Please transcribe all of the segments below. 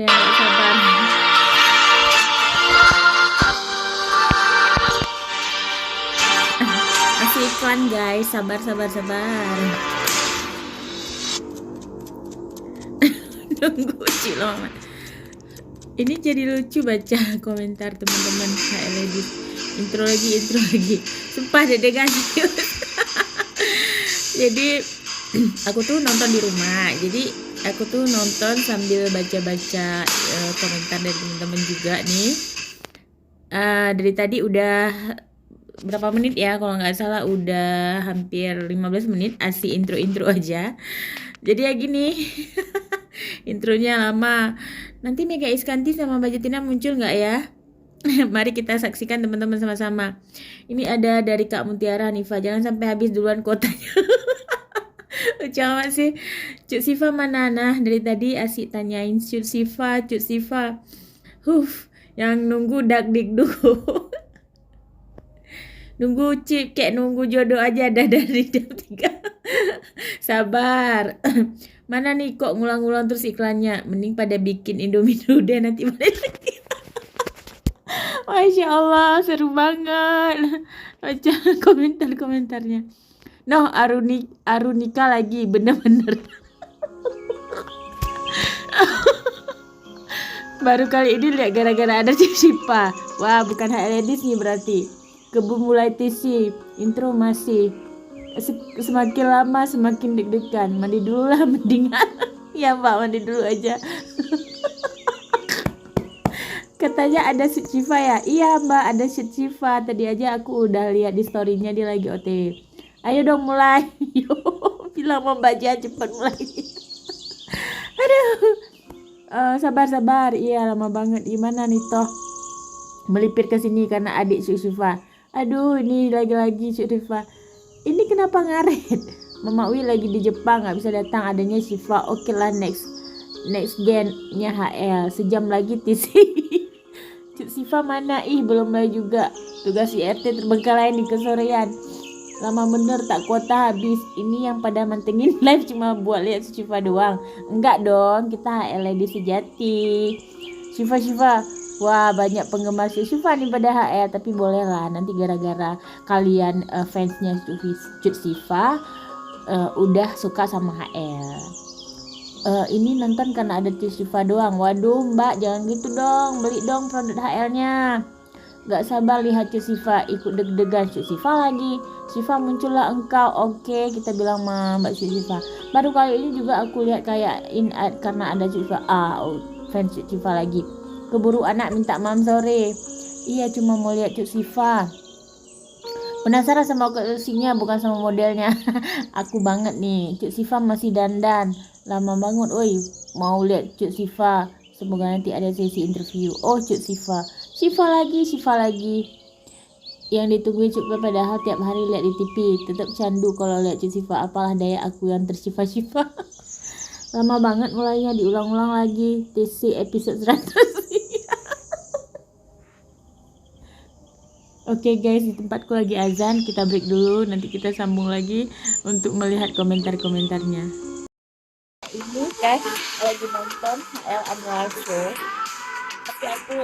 Ada yang nggak sabar. Masih iklan guys, sabar. Nunggu Ciloma. Ini jadi lucu baca komentar teman-teman HLD. Intro lagi. Sumpah dede ganti. Jadi aku tuh nonton di rumah. Jadi aku tuh nonton sambil baca-baca komentar dari teman-teman juga nih. Dari tadi udah berapa menit ya, kalau nggak salah udah hampir 15 menit asli intro aja. Jadi ya gini. Intronya lama. Nanti Mega Iskanti sama Mbak Jatina muncul nggak ya? Mari kita saksikan teman-teman sama-sama. Ini ada dari Kak Mutiara Hanifa. Jangan sampai habis duluan kotanya. Ucap sih. Cuk Siva mana? Nah, dari tadi asik tanyain Cuk Siva. Yang nunggu dak dikduk. Nunggu chip kayak nunggu jodoh aja dah dari jam 3. Sabar. Mana nih kok ngulang-ngulang terus iklannya? Mending pada bikin Indomie dulu deh nanti balik lagi. Masya Allah, seru banget. Baca komentarnya. Noh, Arunika lagi, bener-bener. Baru kali ini lihat gara-gara ada Sipa. Wah, bukan HLDis nih berarti. Kebun mulai TC, intro masih. Semakin lama semakin deg-degan. Mandi dulu lah mendingan. Ya Mbak, mandi dulu aja. Katanya ada shoot Siva ya? Iya Mbak, ada shoot Siva. Tadi aja aku udah lihat di story-nya dia lagi OTW. Ayo dong mulai. Bilang mau baca cepat mulai. Aduh. Sabar. Iya lama banget. Gimana nih toh? Melipir ke sini karena adik shoot Siva. Aduh, ini lagi-lagi shoot Siva. Ini kenapa ngaret? Mama Wi lagi di Jepang, nggak bisa datang, adanya Siva. Oke lah, next gen-nya HL. Sejam lagi TC. Cuk Siva mana? Belum mulai juga. Tugas IRT terbengkalai di kesorean. Lama bener tak kuota habis. Ini yang pada mantengin live cuma buat lihat Siva doang. Enggak dong, kita HLD sejati. Siva. Wah, banyak penggemar Siva nih pada HL, tapi boleh lah nanti gara-gara kalian fansnya Cuk Siva udah suka sama HL. Ini nonton karena ada Cuk Siva doang. Waduh Mbak, jangan gitu dong, beli dong produk HL-nya. Gak sabar lihat Cuk Siva, ikut deg-degan Cuk Siva lagi. Siva muncullah engkau. Oke, kita bilang sama Mbak Cuk Siva. Baru kali ini juga aku lihat kayak in-ad karena ada Cuk Siva. Fans Cuk Siva lagi. Keburu anak minta malam sore. Iya, cuma mau lihat Cuk Siva. Penasaran sama koleksinya, bukan sama modelnya. Aku banget nih. Cuk Siva masih dandan. Lama banget. Oi, mau lihat Cuk Siva. Semoga nanti ada sesi interview. Oh, Cuk Siva. Siva lagi. Yang ditunggu Cuk padahal tiap hari lihat di TV. Tetap candu kalau lihat Cuk Siva. Apalah daya aku yang tersifa-sifa. Lama banget mulainya, diulang-ulang lagi. TC episode 100. Oke guys, di tempatku lagi azan, kita break dulu, nanti kita sambung lagi untuk melihat komentarnya. Ini guys, lagi nonton HL Annual Show, tapi aku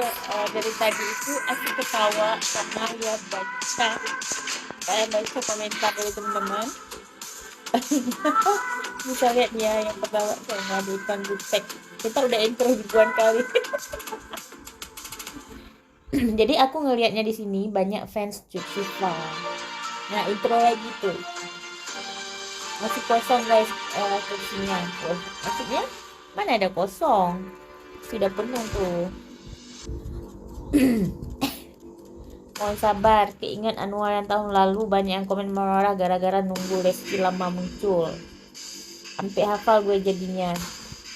dari tadi itu asik ketawa karena lihat baca komentar dari teman-teman. Bisa lihat ya yang pertama saya ngadukan butek. Kita udah intro ribuan kali. Jadi aku ngelihatnya di sini banyak fans Cuk Siva. Nah, intro lagi tuh. Masih kosong guys kursinya. Maksudnya mana ada kosong? Sudah penuh tuh. Mohon sabar, keinget Anwar yang tahun lalu banyak yang komen marah gara-gara nunggu Lesti lama muncul. Sampai hafal gue jadinya.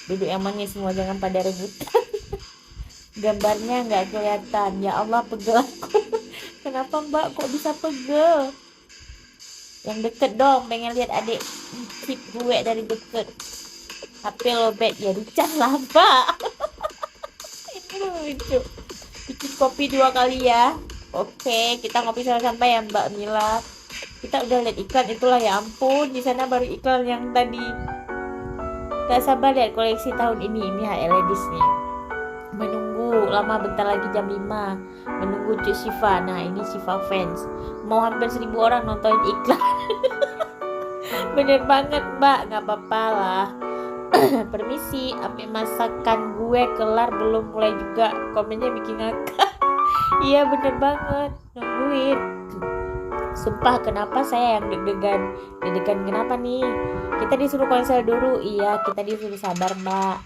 Duduk yang manis semua, jangan pada rebutan. Gambarnya nggak kelihatan. Ya Allah, pegel aku. Kenapa Mbak kok bisa pegel? Yang deket dong, pengen lihat adik tip gue dari deket. HP lobet ya, dicas lah Mbak. Ini lucu. Bikin kopi 2 kali ya. Oke, kita ngopi sama-sama ya Mbak Mila. Kita udah lihat iklan itulah, ya ampun, di sana baru iklan yang tadi. Gak sabar lihat koleksi tahun ini HL Ladies nih. menunggu lama, bentar lagi jam 5 menunggu Cuk Syifa. Nah ini Syifa fans, mau hampir 1000 orang nonton iklan. Bener banget mbak, nggak apa-apa lah. Permisi, sampai masakan gue kelar belum mulai juga, komennya bikin ngakak. Iya bener banget, nungguin. Sumpah kenapa saya yang deg-degan. Deg-degan kenapa nih? Kita disuruh konser dulu. Iya kita disuruh sabar mbak.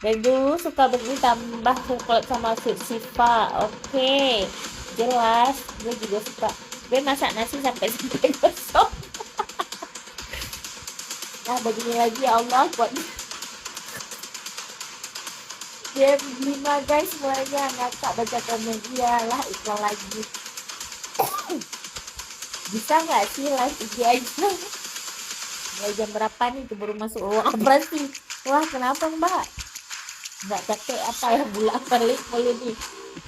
Dari dulu suka beli tambah coklat sama Siva. Oke, jelas. Gue juga suka. Gue masak nasi sampai gosong. Nah begini lagi ya Allah buat game 5 guys, mulainya ngakak baca komen. Iyalah iklan lagi. Bisa nggak sih live IG aja? Mulai jam berapa nih? Keburu masuk ruang operasi. Wah kenapa mbak? Nggak capek apa ya, bulan balik mulu nih.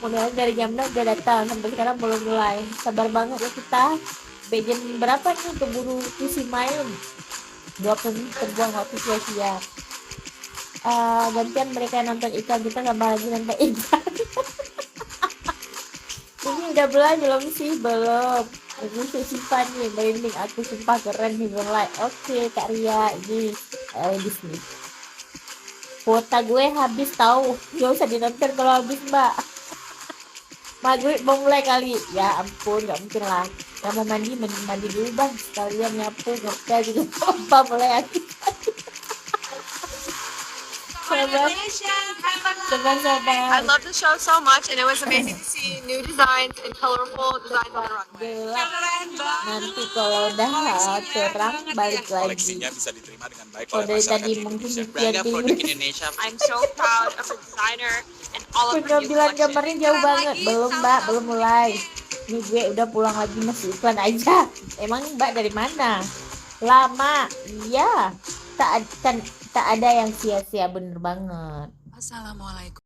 Mulai dari jam 6 udah datang, sampai sekarang belum mulai. Sabar banget ya kita. Jam berapa nih keburu visi main? 20 menit terbuang waktu sia-sia. Gantian mereka nonton iklan, kita tambah lagi nonton iklan. Ini udah belum sih? Belum. Ini Siva nih, merinding aku, sumpah keren nih mulai. Oke Kak Ria, ini Disney. Kuota gue habis tahu, gak usah dinonton kalau habis mbak. Maghrib mau mulai kali, ya ampun gak mungkin lah. Yang mau mandi dulu bang, sekalian nyapu ngepel gitu. Apa mulai lagi. I love the show so much, and it was amazing to see new designs and colorful designs on the runway. Nanti kalau udah terang balik lagi. Koleksinya bisa diterima dengan baik Kalau oleh dari masyarakat tadi mungkin Indonesia. dikira Produk Indonesia. I'm so proud of the designer and all of her udah new bilang collection. gambarnya jauh banget. Belum mbak, belum mulai. Ini gue udah pulang lagi, masih iklan aja. Emang mbak dari mana? Lama, iya. Tak ada yang sia-sia, bener banget. Assalamualaikum.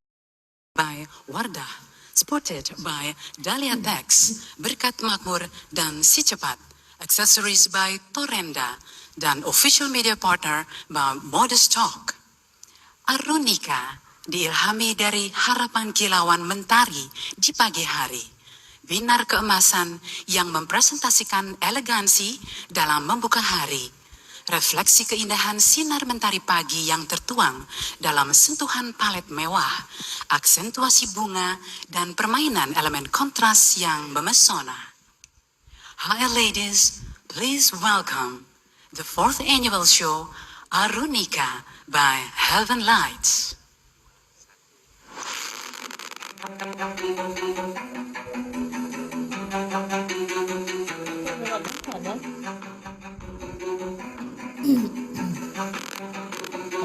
By Wardah, supported by Dahlia Tax, Berkat Makmur dan Si Cepat, accessories by Torenda, dan official media partner by Modest Talk. Arunika diilhami dari harapan kilauan mentari di pagi hari. Binar keemasan yang mempresentasikan elegansi dalam membuka hari. Refleksi keindahan sinar mentari pagi yang tertuang dalam sentuhan palet mewah, aksentuasi bunga, dan permainan elemen kontras yang memesona. Hi ladies, please welcome the 4th annual show Arunika by Heaven Lights.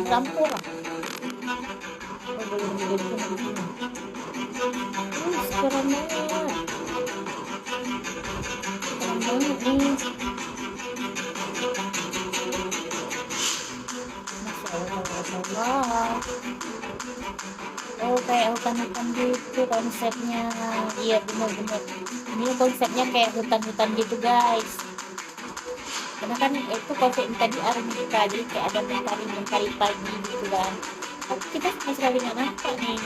Campur lah. Keren banget. Keren banget nih. Masya Allah. Oh kayak hutan-hutan gitu konsepnya. Iya benar-benar. Ini konsepnya kayak hutan-hutan gitu guys. Karena kan itu konsep tadi Arunika, jadi kayak ada mentari pagi gitu kan. Tapi kita sama sekali nggak nampak nih,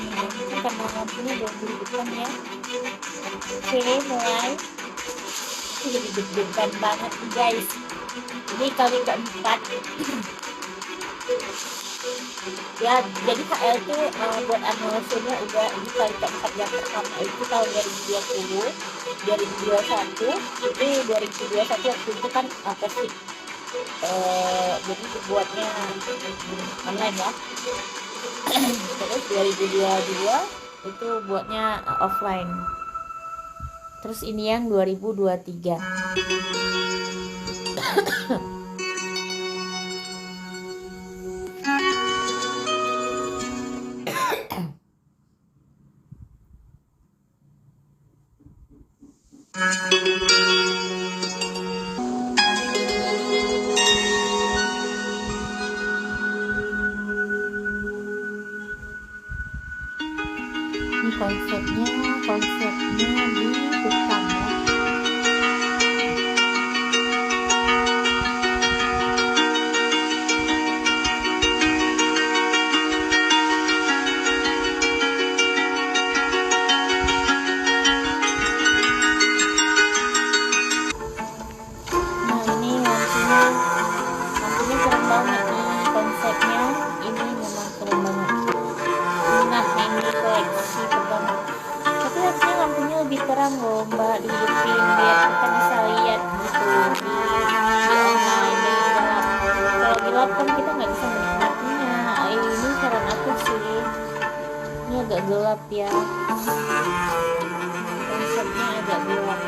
karena lampunya belum dihidupkan ya. Oke mulai. Ini deg-degan banget nih guys. Ini kali keempat. Ya jadi HL tuh buat anniversary-nya udah ini kali keempat. Yang pertama itu tahun 2020, 2021 itu 2021 waktu itu kan versi jadi dibuatnya online ya. Terus 2022 itu buatnya offline. Terus ini yang 2023. Ini konsepnya di hutan ya. jarang loh mbak dihidupin biar kita bisa lihat gitu di online yang gelap. Kalau gelap kan kita nggak bisa menikmatinya. Ini saran aku sih, ini agak gelap ya, konsepnya agak gelap.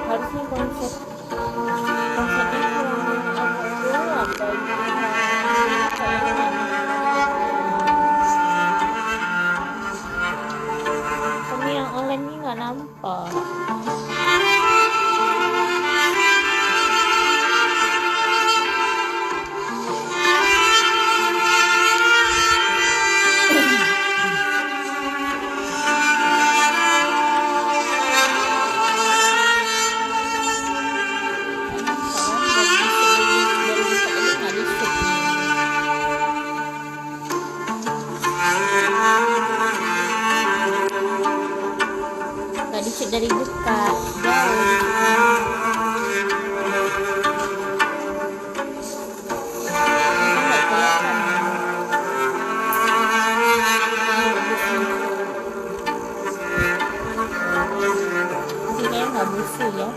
Harusnya konsepnya kurang agak gelap kami yang online ini nggak nampak. Dari dekat jauh nggak kelihatan. Ini nggak busuk ya.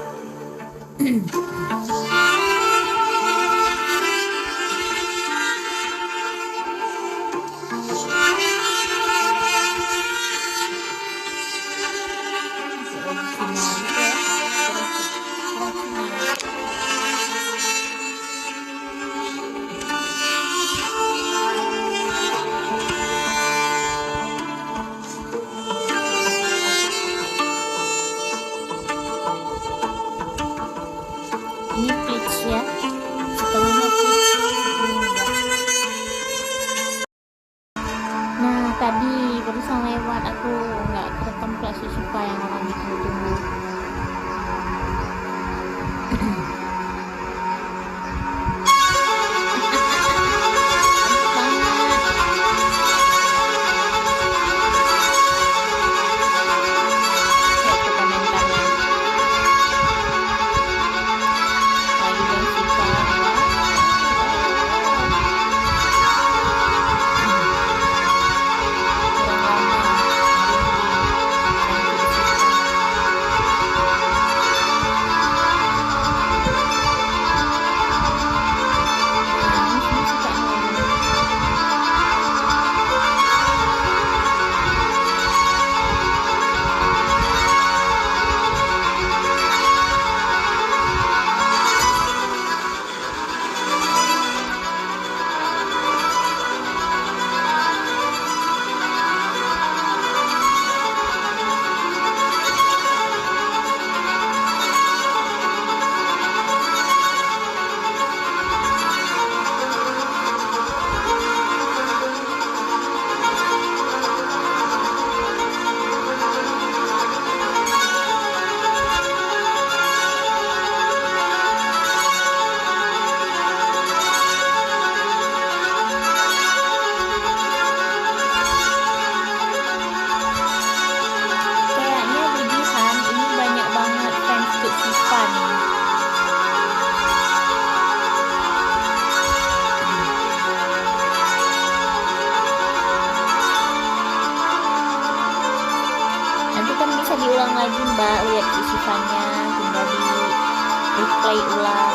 Ini peach ya, setengahnya peach, setengahnya enggak. Nah tadi barusan lewat, aku nggak kerekam kelas Siva yang orang ditunggu-tunggu. diulang lagi mbak, lihat isikannya, tinggal di replay ulang.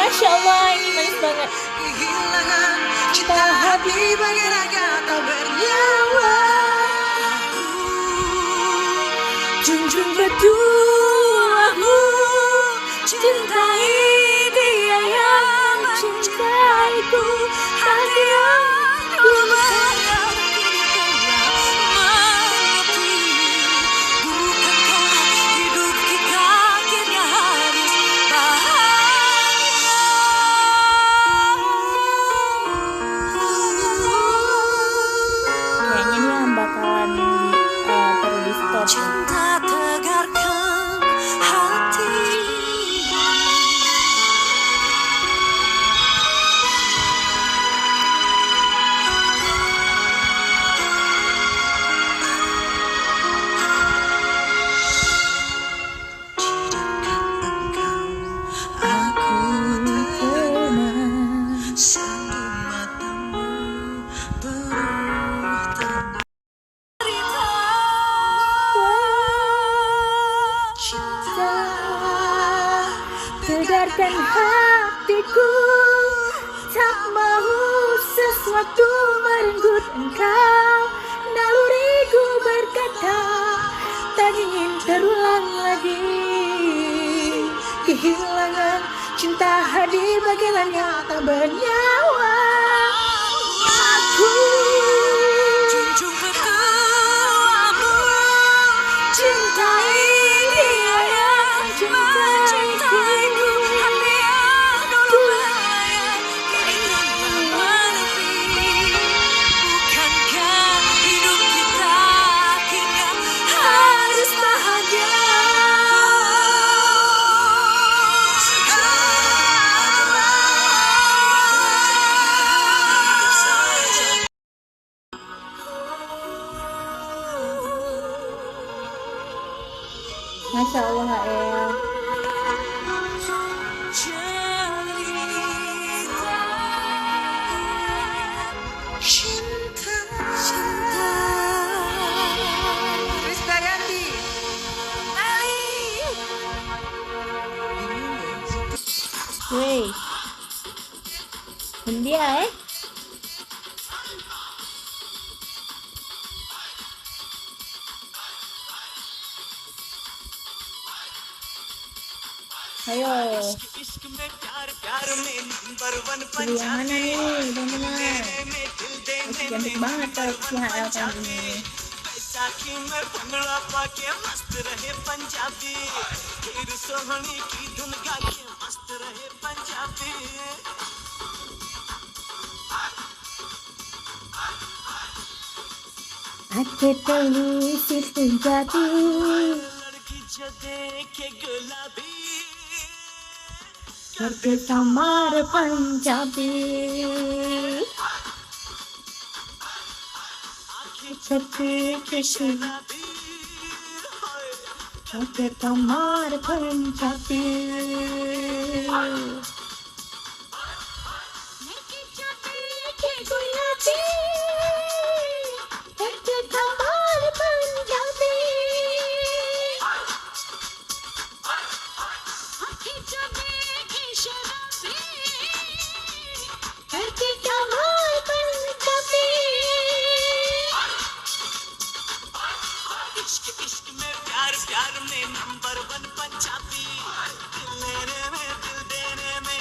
Masya Allah, ini manis banget. Kehilangan cinta hati bagai raga tak bernyawa. Junjung betul aku cintai dia yang mencintaiku, hati yang dulu Bayang kini telah mengerti. Bukankah hidup kita akhirnya harus bahagia? Kayaknya ini yang bakalan perlu di stop. Cinta tegarkan hati. Aku pernah sentuh matamu penuh tanda cerita cinta. Tegarkan hatiku, tak mau sesuatu merenggut engkau. Naluriku berkata, tak ingin terulang lagi. Kehilangan cinta hadir bagaikan yang tak bernyawa. Aku Junjung betuamu, cintai dia yang mencintaiku, hati yang dulu bayang keinginan menepi. Bukankah hidup kita akhirnya harus bahagia? Masya Allah, El. Cinta, cinta. Krisdayanti, Wey, India Ayo, pilih yang mana nih, teman-teman? Masih cantik banget kalau si HL tahun ini. Baisakhi में भंगड़ा पाके मस्त रहे पंजाबी, फिर सोहनी की धुन गा के मस्त रहे पंजाबी. Ake telusi Punjabi, लड़की जो देखे गुलाबी, करके samar Punjabi. Seperti kishna, शराबी, होए, करके samar Punjabi. इश्क इश्क में प्यार प्यार में नंबर 1 पंजाबी, दिल लेने में दिल देने में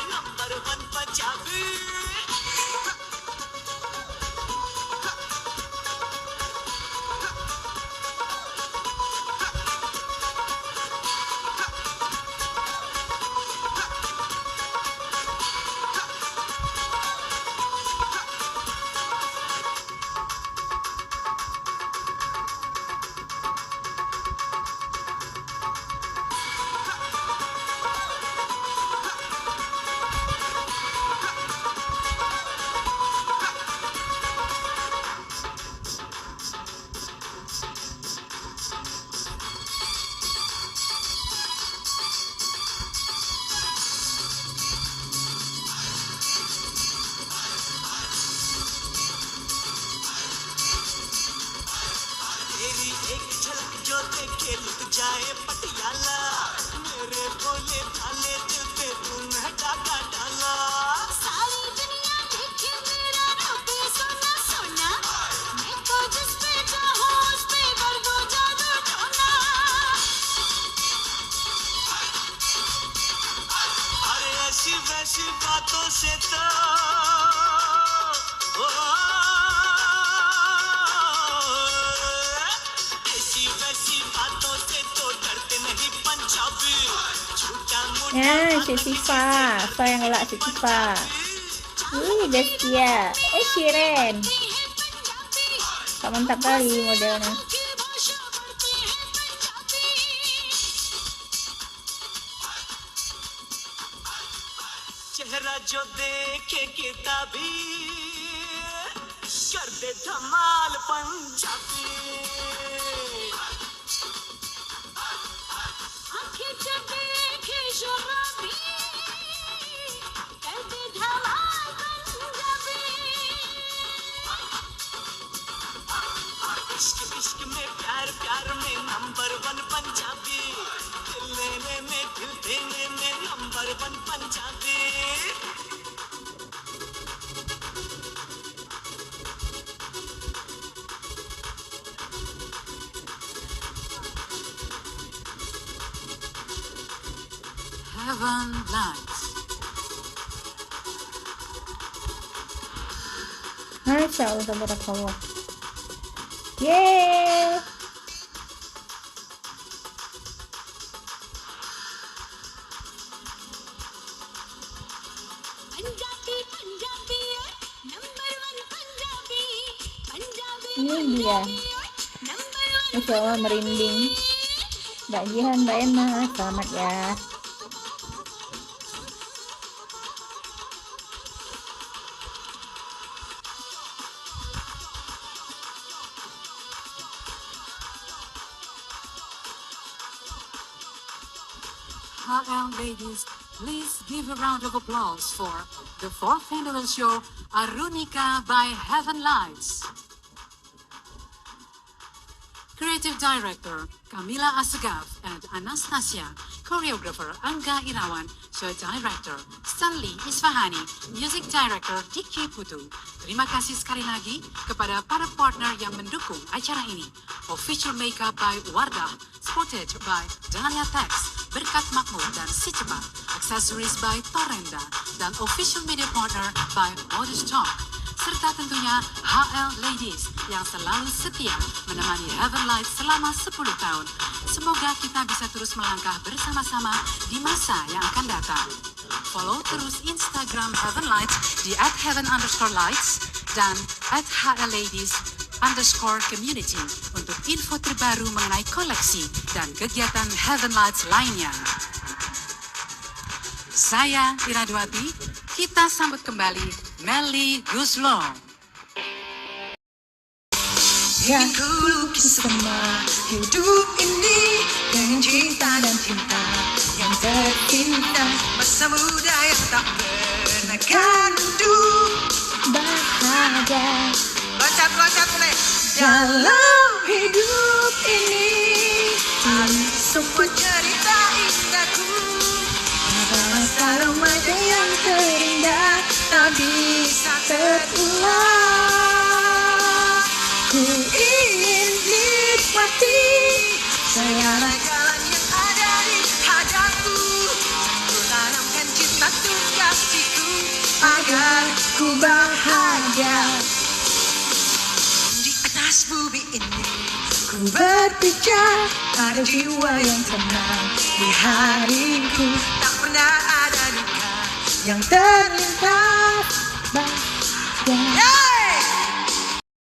वैसी बातों से तो ऐसी वैसी बातों से तो डरते नहीं पंजाबी झूठा Mutha Ya, si Siva. Sayang lah si Siva. Destia. Shiren. Mantap kali modelnya. चेहरा जो देखे किताबी कर दे धमाल पंजाबी इश्क इश्क में प्यार प्यार में नंबर 1 पंजाबी दिल लेने में दिल देने में नंबर 1 Punjabi Heaven Lights. Masya Allah, tabarakallah. Yeay. Ini dia. Masya Allah, merinding. Mbak Jihan, Mbak Emma, selamat ya. HL ladies, please give a round of applause for the fourth annual show Arunika by Heaven Lights. Creative Director Camila Asgaf and Anastasia, Choreographer Angga Irawan, Show Director Stanley Isfahani, Music Director Diki Putu. Terima kasih sekali lagi kepada para partner yang mendukung acara ini. Official Makeup by Wardah, supported by Dahlia Tex, Berkat Makmur dan Si Cepat. Accessories by Torrenda dan official media partner by Modest Talk. Serta tentunya HL Ladies yang selalu setia menemani Heaven Lights selama 10 tahun. Semoga kita bisa terus melangkah bersama-sama di masa yang akan datang. Follow terus Instagram Heaven Lights di @heaven_lights dan @HLLadies_community untuk info terbaru mengenai koleksi dan kegiatan Heaven Lights lainnya. Saya Ira Dwati, kita sambut kembali Melly Guslo. Yang ku lukis semua hidup ini dengan cinta dan cinta yang tercinta, masa muda yang tak pernah kandu, bahagia loncat boleh dalam hidup ini. Semua cerita indahku pada masa remaja yang terindah tak bisa terulang. Ku ingin nikmati segala jalan yang ada di hadapku. Ku tanamkan cinta untuk kasihku agar ku bahagia. Di atas bumi ini ku berpijak, ada jiwa yang tenang. Di hariku tak pernah ada duka yang terlintas.